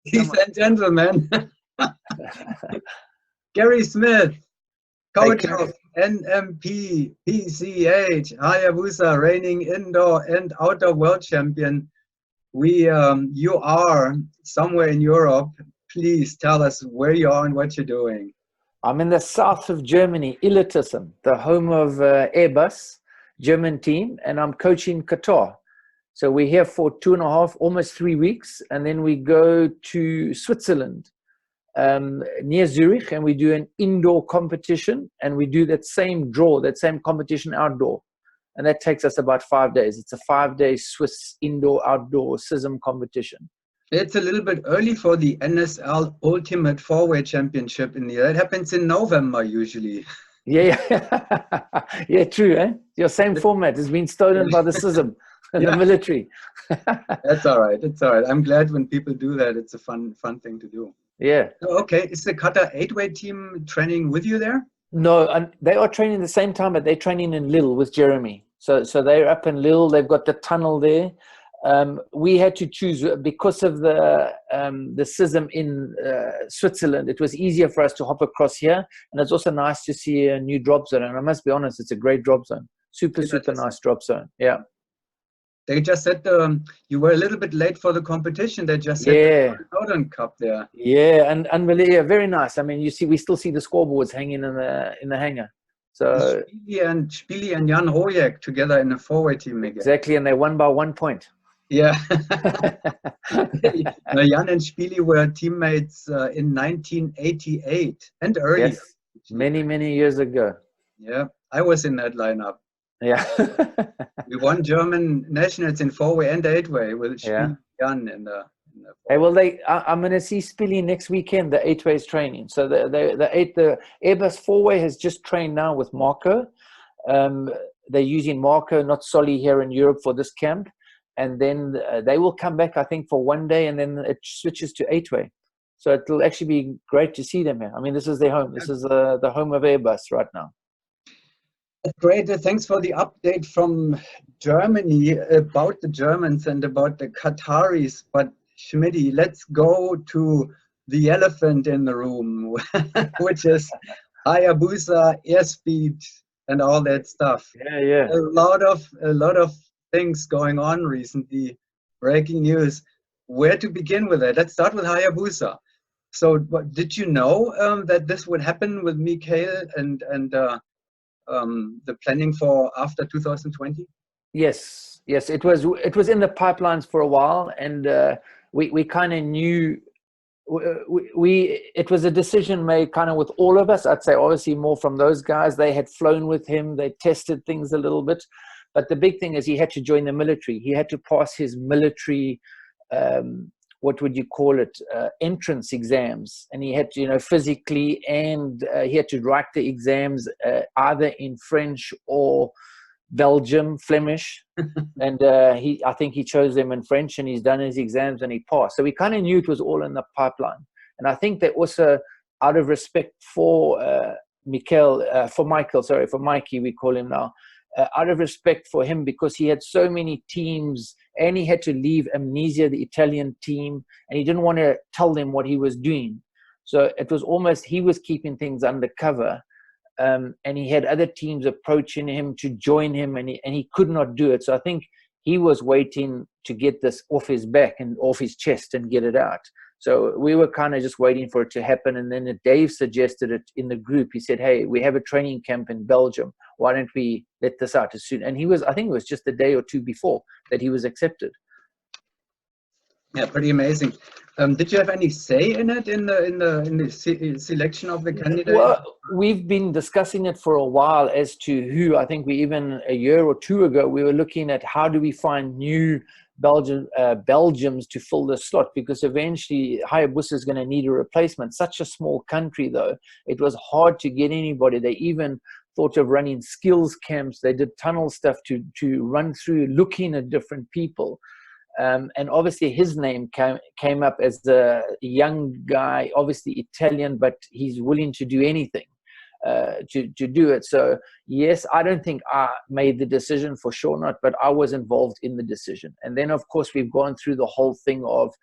Ladies and gentlemen, Gary Smith, coach of NMP, PCH, Hayabusa, reigning indoor and outdoor world champion. You are somewhere in Europe. Please tell us where you are and what you're doing. I'm in the south of Germany, Illertissen, the home of Airbus, German team, and I'm coaching Qatar. So we're here for 2.5, almost 3 weeks, and then we go to Switzerland, near Zurich, and we do an indoor competition, and we do that same draw, that same competition outdoor. And that takes us about 5 days. It's a 5-day Swiss indoor-outdoor SISM competition. It's a little bit early for the NSL Ultimate Four-Way Championship in the year. It happens in November usually. Yeah, yeah, true. Eh? Your same format has been stolen by the SISM and the military. That's all right. It's all right. I'm glad when people do that. It's a fun thing to do. Yeah. Okay. Is the Qatar 8-way team training with you there? No, and they are training at the same time, but they're training in Lille with Jeremy. So they're up in Lille. They've got the tunnel there. We had to choose because of the SISM in Switzerland. It was easier for us to hop across here, and it's also nice to see a new drop zone. And I must be honest, it's a great drop zone. Super nice drop zone. Yeah. They just said you were a little bit late for the competition. They just said the Northern Cup there. Yeah, and unbelievable, very nice. I mean, we still see the scoreboards hanging in the hangar. So Spili and Jan Rojek together in a four-way team again. Exactly, and they won by 1 point. Yeah. Jan and Spili were teammates in 1988 and earlier. Yes, many years ago. Yeah, I was in that lineup. Yeah. We won German nationals in four-way and eight-way with Spili Jan in the Hey, well, I'm going to see Spili next weekend, the 8-way is training. So the Airbus 4-way has just trained now with Marco. They're using Marco, not Solly, here in Europe for this camp. And then they will come back, I think, for 1 day, and then it switches to 8-way. So it'll actually be great to see them here. I mean, this is their home. This is the home of Airbus right now. Great. Thanks for the update from Germany about the Germans and about the Qataris. But Schmidty, let's go to the elephant in the room, which is Hayabusa, airspeed, and all that stuff. Yeah. A lot of things going on recently. Breaking news. Where to begin with it? Let's start with Hayabusa. So, did you know that this would happen with Mikhail and the planning for after 2020? Yes, it was in the pipelines for a while, and we kind of knew it was a decision made kind of with all of us. I'd say obviously more from those guys. They had flown with him, they tested things a little bit, but the big thing is he had to join the military. He had to pass his military what would you call it, entrance exams, and he had to, physically, and he had to write the exams either in French or Belgium, Flemish, and I think he chose them in French, and he's done his exams and he passed. So we kind of knew it was all in the pipeline, and I think that also, out of respect for Mikey, we call him now, out of respect for him, because he had so many teams and he had to leave Amnesia, the Italian team, and he didn't want to tell them what he was doing. So it was almost, he was keeping things undercover, and he had other teams approaching him to join him, and he could not do it. So I think he was waiting to get this off his back and off his chest and get it out. So we were kind of just waiting for it to happen. And then Dave suggested it in the group. He said, hey, we have a training camp in Belgium. Why don't we let this out as soon? And I think it was just a day or two before that he was accepted. Yeah, pretty amazing. Did you have any say in it, in the selection of the candidate? Well, we've been discussing it for a while as to who. I think even a year or two ago, we were looking at how do we find new Belgiums to fill the slot, because eventually Hayabusa is going to need a replacement. Such a small country, though, it was hard to get anybody. They even thought of running skills camps. They did tunnel stuff to run through, looking at different people. And obviously his name came up as a young guy, obviously Italian, but he's willing to do anything. to do it. So yes, I don't think I made the decision, for sure not, but I was involved in the decision. And then of course we've gone through the whole thing of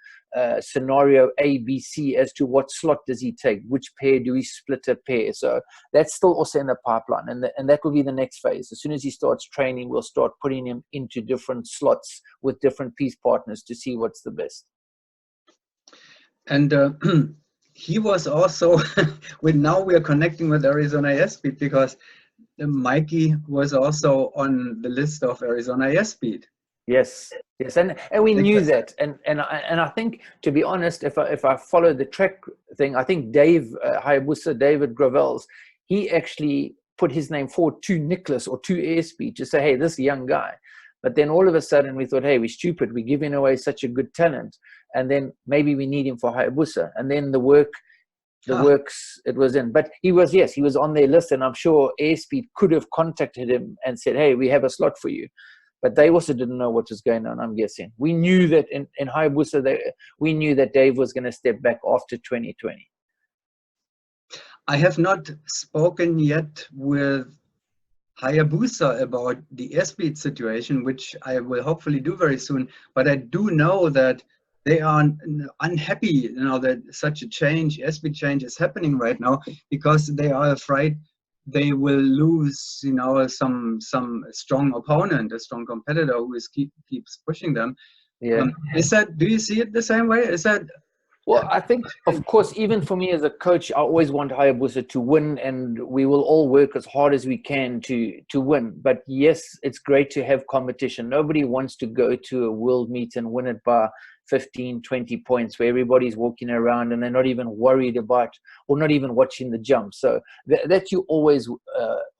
scenario A, B, C as to what slot does he take, which pair do we split a pair. So that's still also in the pipeline, and that will be the next phase. As soon as he starts training, we'll start putting him into different slots with different piece partners to see what's the best. And he was also, now we are connecting with Arizona Airspeed, because Mikey was also on the list of Arizona Airspeed. Yes, yes, and we knew that, and I think, to be honest, if I follow the track thing, I think Dave Hayabusa, David Gravels, he actually put his name forward to Nicholas or to Airspeed to say, hey, this young guy. But then all of a sudden we thought, hey, we're stupid, we're giving away such a good talent, and then maybe we need him for Hayabusa, and then the works it was in. But he was on their list, and I'm sure Airspeed could have contacted him and said, hey, we have a slot for you. But they also didn't know what was going on, I'm guessing. We knew that in Hayabusa, we knew that Dave was going to step back after 2020. I have not spoken yet with Hayabusa about the airspeed situation, which I will hopefully do very soon. But I do know that they are unhappy, that such a airspeed change is happening right now, because they are afraid they will lose, some strong opponent, a strong competitor who keeps pushing them. Yeah. Do you see it the same way? Well, I think, of course, even for me as a coach, I always want Hayabusa to win, and we will all work as hard as we can to win. But yes, it's great to have competition. Nobody wants to go to a world meet and win it by 15, 20 points, where everybody's walking around and they're not even worried about, or not even watching the jump. So that you always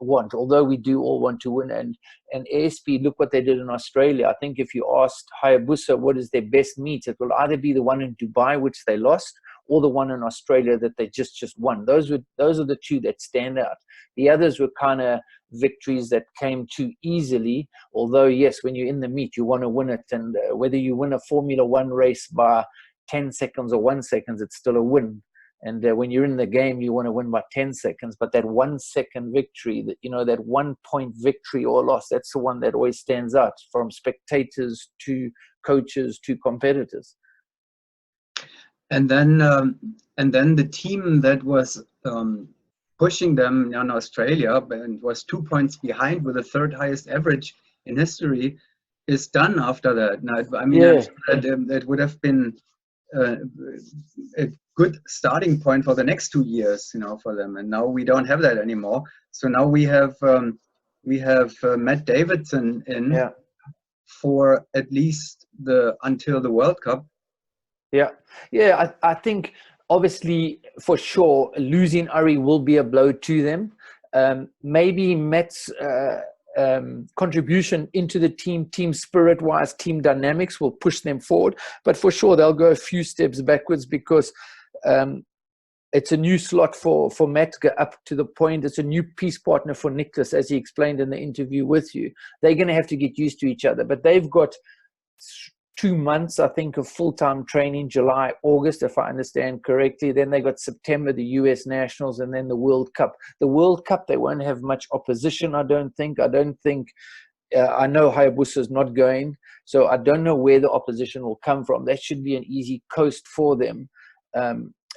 want, although we do all want to win. And Airspeed, look what they did in Australia. I think if you asked Hayabusa what is their best meet, it will either be the one in Dubai, which they lost, or the one in Australia that they just won. Those are the two that stand out. The others were kind of victories that came too easily, although yes, when you're in the meet, you want to win it. And whether you win a Formula One race by 10 seconds or 1 second, it's still a win. And when you're in the game, you want to win by 10 seconds. But that 1 second victory, that 1 point victory or loss, that's the one that always stands out, from spectators to coaches to competitors. And then the team that was pushing them in Australia and was 2 points behind with the third highest average in history is done after that. Now, I mean, yeah. That would have been a good starting point for the next 2 years, for them. And now we don't have that anymore. So now we have Matt Davidson in for at least until the World Cup. Yeah. I think obviously for sure losing Ari will be a blow to them. Maybe Matt's contribution into the team spirit wise, team dynamics will push them forward, but for sure they'll go a few steps backwards, because it's a new slot for Matt to go up to the point. It's a new peace partner for Nicholas, as he explained in the interview with you. They're going to have to get used to each other, but they've got 2 months, I think, of full-time training, July, August, if I understand correctly. Then they got September, the US Nationals, and then the World Cup. The World Cup, they won't have much opposition, I don't think. I know Hayabusa is not going, so I don't know where the opposition will come from. That should be an easy coast for them,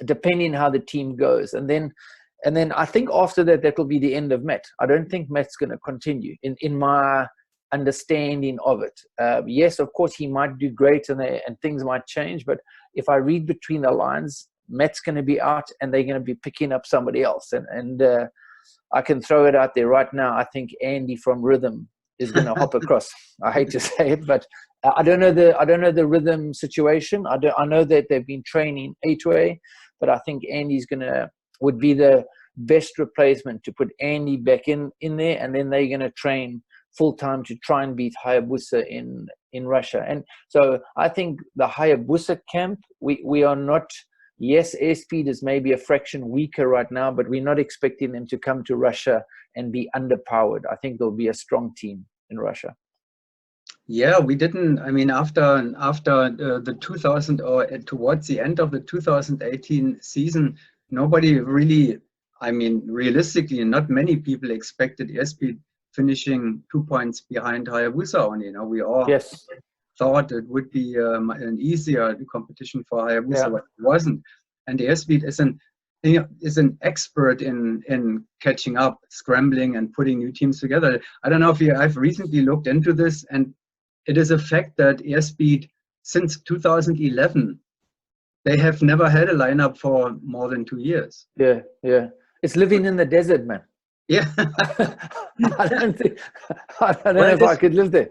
depending how the team goes. And then I think after that will be the end of Matt. I don't think Matt's going to continue in my understanding of it. Yes, of course, he might do great and things might change, but if I read between the lines, Matt's going to be out and they're going to be picking up somebody else. And I can throw it out there right now. I think Andy from Rhythm is going to hop across. I hate to say it, but I don't know the Rhythm situation. I know that they've been training 8-way, but I think Andy's would be the best replacement to put Andy back in there, and then they're going to train full-time to try and beat Hayabusa in Russia. And so I think the Hayabusa camp, we are not, yes, Airspeed is maybe a fraction weaker right now, but we're not expecting them to come to Russia and be underpowered. I think there'll be a strong team in Russia. Yeah, we didn't, I mean, after the 2000 or towards the end of the 2018 season, nobody really I mean, realistically, not many people expected airspeed finishing 2 points behind Hayabusa only. You know, we all Yes. thought it would be an easier competition for Hayabusa, Yeah. but it wasn't. And airspeed is an expert in catching up, scrambling, and putting new teams together. I don't know if I've recently looked into this, and it is a fact that airspeed since 2011, they have never had a lineup for more than 2 years. Yeah. Yeah. It's living in the desert, man. Yeah. I don't know Well, if I could live there.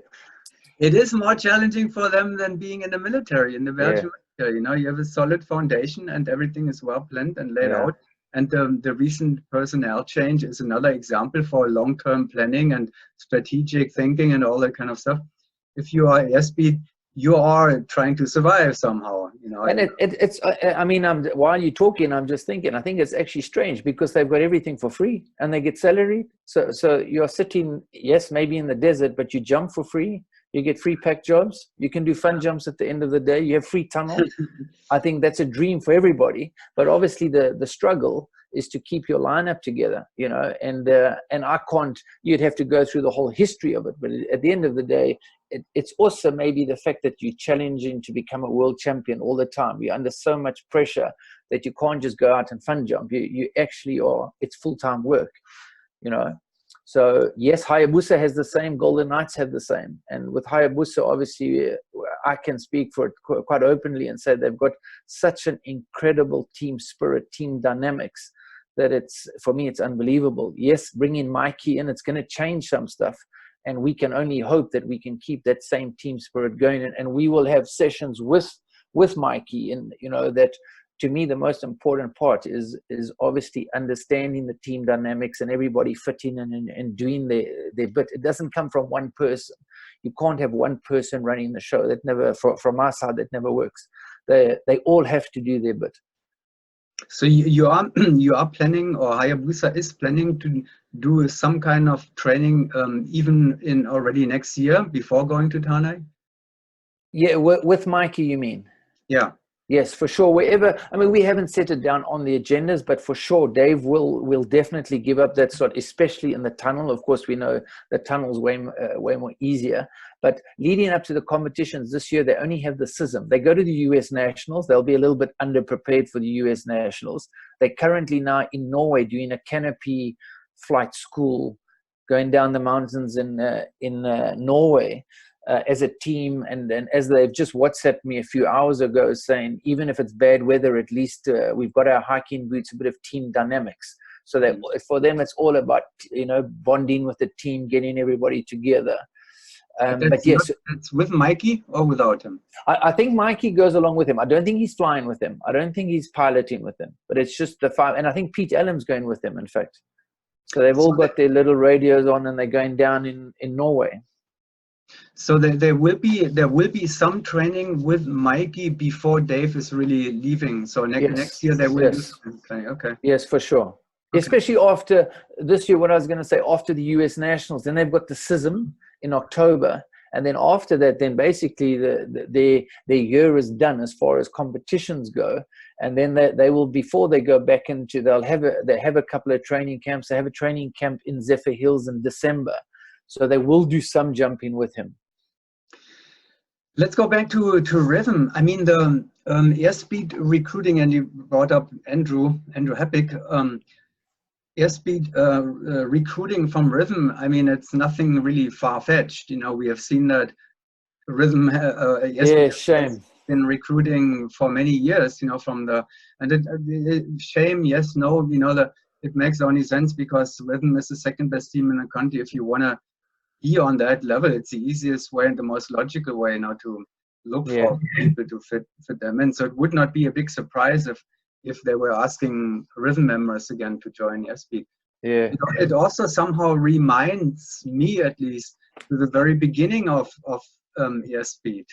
it is more challenging for them than being in the military, in the Belgian military. You know, you have a solid foundation and everything is well planned and laid out. And the recent personnel change is another example for long-term planning and strategic thinking and all that kind of stuff. If you are airspeed, you are trying to survive somehow, you know. And it's I mean, while you're talking, I'm just thinking, I think it's actually strange because they've got everything for free and they get salary. So you're sitting, yes, maybe in the desert, but you jump for free. You get free pack jobs. You can do fun jumps at the end of the day. You have free tunnel. I think that's a dream for everybody. But obviously the struggle is to keep your lineup together, you know, and I can't, you'd have to go through the whole history of it. But at the end of the day, it's also maybe the fact that you're challenging to become a world champion all the time. You're under so much pressure that you can't just go out and fun jump. You actually are, it's full-time work, you know. So yes, Hayabusa has the same, Golden Knights have the same. And with Hayabusa, obviously, I can speak for it quite openly and say they've got such an incredible team spirit, team dynamics, that it's, for me, it's unbelievable. Yes, bringing Mikey in, it's going to change some stuff. And we can only hope that we can keep that same team spirit going. And we will have sessions with Mikey. And, you know, that to me, the most important part is obviously understanding the team dynamics and everybody fitting in and doing their bit. It doesn't come from one person. You can't have one person running the show. That never, from our side, that never works. They all have to do their bit. So you are planning, or Hayabusa is planning to do some kind of training even in already next year before going to Tanai? Yeah, with Mikey, you mean? Yeah. Yes, for sure. Wherever, I mean, we haven't set it down on the agendas, but for sure, Dave will definitely give up that slot, especially in the tunnel. Of course, we know the tunnel's way more easier. But leading up to the competitions this year, they only have the SISM. They go to the US Nationals. They'll be a little bit underprepared for the US Nationals. They're currently now in Norway doing a canopy flight school, going down the mountains in Norway. As a team, and as they've just WhatsApped me a few hours ago saying, even if it's bad weather, at least we've got our hiking boots, a bit of team dynamics. So that for them, it's all about, you know, bonding with the team, getting everybody together. But yes, it's with Mikey or without him? I think Mikey goes along with him. I don't think he's flying with him. I don't think he's piloting with him, but it's just the five. And I think Pete Ellam's going with him, in fact. So they've all got their little radios on and they're going down in Norway. So there will be some training with Mikey before Dave is really leaving. So next year they will do some training. Okay. Yes, for sure. Okay. Especially after this year, what I was going to say, after the US Nationals, then they've got the SISM in October. And then after that, then basically their year is done as far as competitions go. And then they will, before they go back into, they have a couple of training camps. They have a training camp in Zephyr Hills in December. So they will do some jumping with him. Let's go back to rhythm. I mean, the airspeed recruiting, and you brought up Andrew Heppick. Airspeed recruiting from rhythm, I mean, it's nothing really far-fetched. You know, we have seen that rhythm has been recruiting for many years, you know, shame, yes, no, you know, it makes only sense because rhythm is the second best team in the country. If you want to be on that level, it's the easiest way and the most logical way now to look for people to fit them in. So it would not be a big surprise if they were asking rhythm members again to join airspeed. Yeah. It also somehow reminds me, at least, to the very beginning of airspeed.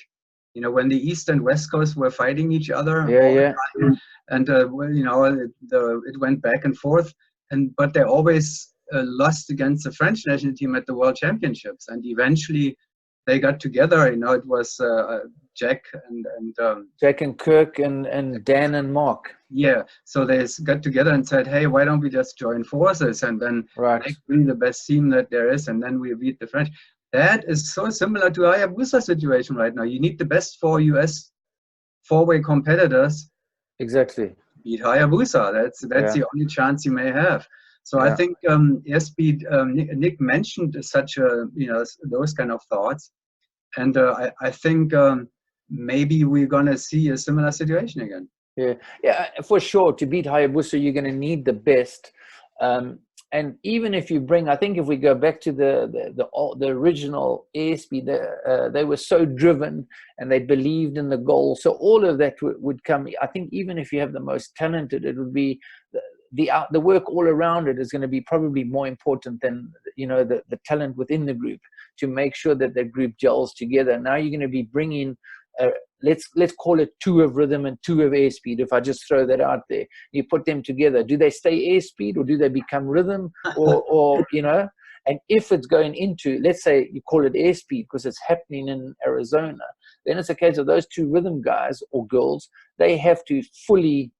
You know, when the East and West Coast were fighting each other all the time, and well, you know, it went back and forth, but they always lost against the French national team at the World Championships, and eventually they got together. You know, it was Jack Jack and Kirk and Dan and Mark. yeah, so they got together and said, hey, why don't we just join forces and then make really the best team that there is, and then we beat the French. That is so similar to Hayabusa situation right now. You need the best 4 US four-way competitors. Exactly. Beat Hayabusa. That's the only chance you may have. So I think airspeed. Nick mentioned such a those kind of thoughts, and I think maybe we're gonna see a similar situation again. Yeah, for sure. To beat Hayabusa, you're going to need the best. And even if you bring, I think if we go back to the original airspeed, they were so driven and they believed in the goal. So all of that would come. I think even if you have the most talented, it would be the work all around it is going to be probably more important than the talent within the group, to make sure that the group gels together. Now you're going to be bringing let's call it 2 of rhythm and 2 of airspeed. If I just throw that out there, you put them together, do they stay airspeed or do they become rhythm? or and if it's going into, let's say you call it airspeed because it's happening in Arizona, then it's a case of those 2 rhythm guys or girls, they have to fully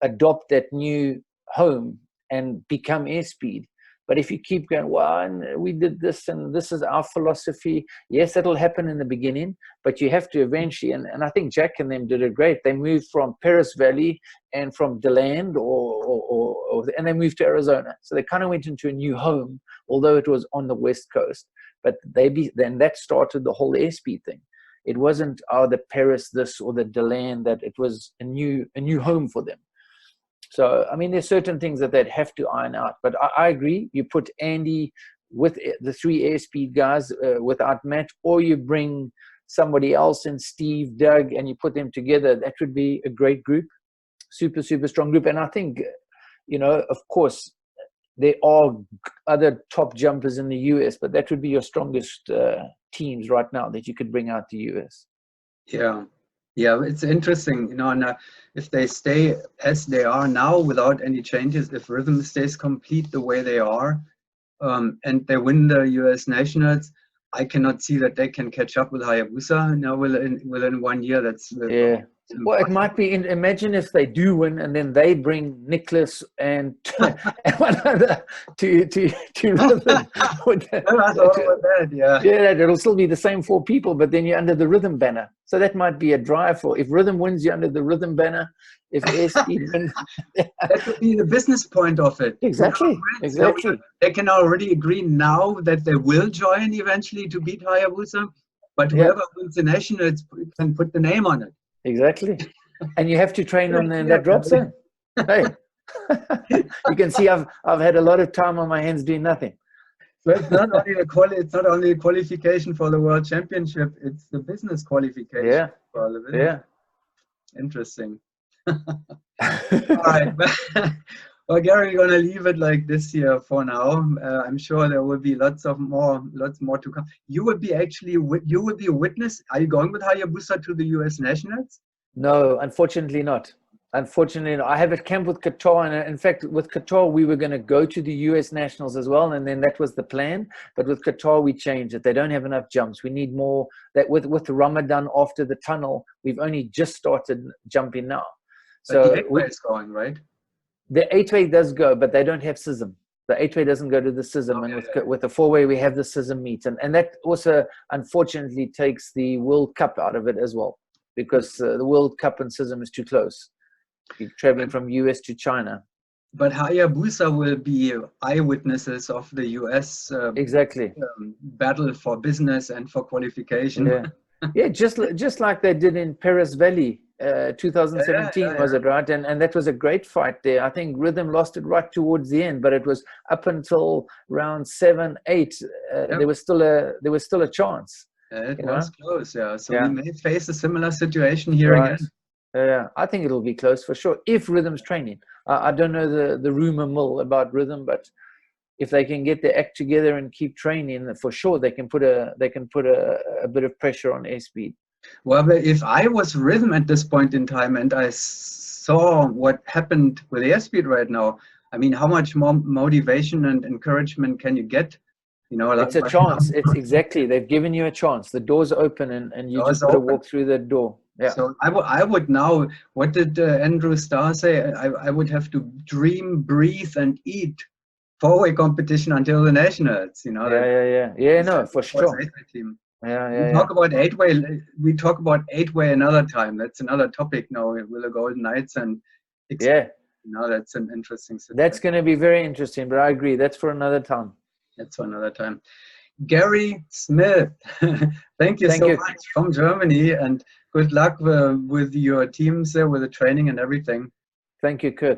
adopt that new home and become airspeed. But if you keep going, well, and we did this and this is our philosophy, yes, that'll happen in the beginning, but you have to eventually, and I think Jack and them did it great. They moved from Paris Valley and from DeLand and they moved to Arizona. So they kind of went into a new home, although it was on the West Coast. But then that started the whole airspeed thing. It wasn't the Paris this or the DeLand, that it was a new home for them. So, I mean, there's certain things that they'd have to iron out. But I agree. You put Andy with the 3 airspeed guys without Matt, or you bring somebody else in, Steve, Doug, and you put them together. That would be a great group, super, super strong group. And I think, of course, there are other top jumpers in the US, but that would be your strongest teams right now that you could bring out the US. Yeah, it's interesting, and if they stay as they are now without any changes, if rhythm stays complete the way they are, and they win the US Nationals, I cannot see that they can catch up with Hayabusa now within 1 year. That's Well, it might be. Imagine if they do win, and then they bring Nicholas and one other to rhythm. It'll still be the same 4 people, but then you're under the rhythm banner. So that might be a drive for, if rhythm wins, you're under the rhythm banner. If airspeed wins, that would be the business point of it. Exactly. They can already agree now that they will join eventually to beat Hayabusa, but whoever wins the nationals can put the name on it. Exactly. And you have to train on that drop zone. Hey, you can see I've had a lot of time on my hands doing nothing. So it's not only a qualification for the World Championship, it's the business qualification. Interesting. All right. Well, Gary, we're gonna leave it like this here for now. I'm sure there will be lots more to come. You would be a witness. Are you going with Hayabusa to the US Nationals? No, unfortunately not. Unfortunately, I have a camp with Qatar, and in fact, with Qatar, we were going to go to the US Nationals as well, and then that was the plan. But with Qatar, we changed it. They don't have enough jumps. We need more. That with Ramadan after the tunnel, we've only just started jumping now. So but the 8-way is going, right? The 8-way does go, but they don't have SISM. The 8-way doesn't go to the SISM, with the 4-way, we have the SISM meets, and that also unfortunately takes the World Cup out of it as well, because the World Cup and SISM is too close. You're traveling from US to China. But Hayabusa will be eyewitnesses of the US battle for business and for qualification. Just like they did in Paris Valley, 2017 was it, right? And that was a great fight there. I think Rhythm lost it right towards the end, but it was up until round 7, 8. There was still a chance. It was close, So we may face a similar situation here again. I think it'll be close for sure if Rhythm's training. I don't know the rumor mill about Rhythm, but if they can get their act together and keep training, for sure they can put a bit of pressure on airspeed. Well, but if I was Rhythm at this point in time and I saw what happened with airspeed right now, I mean, how much more motivation and encouragement can you get You know, It's a chance. It's exactly. They've given you a chance. The door's open, and you just got to walk through that door. Yeah. So I would now, what did Andrew Starr say? I would have to dream, breathe, and eat four-way competition until the nationals. You know. Yeah. No, for sure. Team. Yeah. We talk about eight-way. We talk about eight-way another time. That's another topic now with the Golden Knights and. Yeah. You know, that's an interesting situation. That's going to be very interesting. But I agree. That's for another time. That's for another time. Gary Smith, thank you so much from Germany, and good luck with your teams there, with the training and everything. Thank you, Kurt.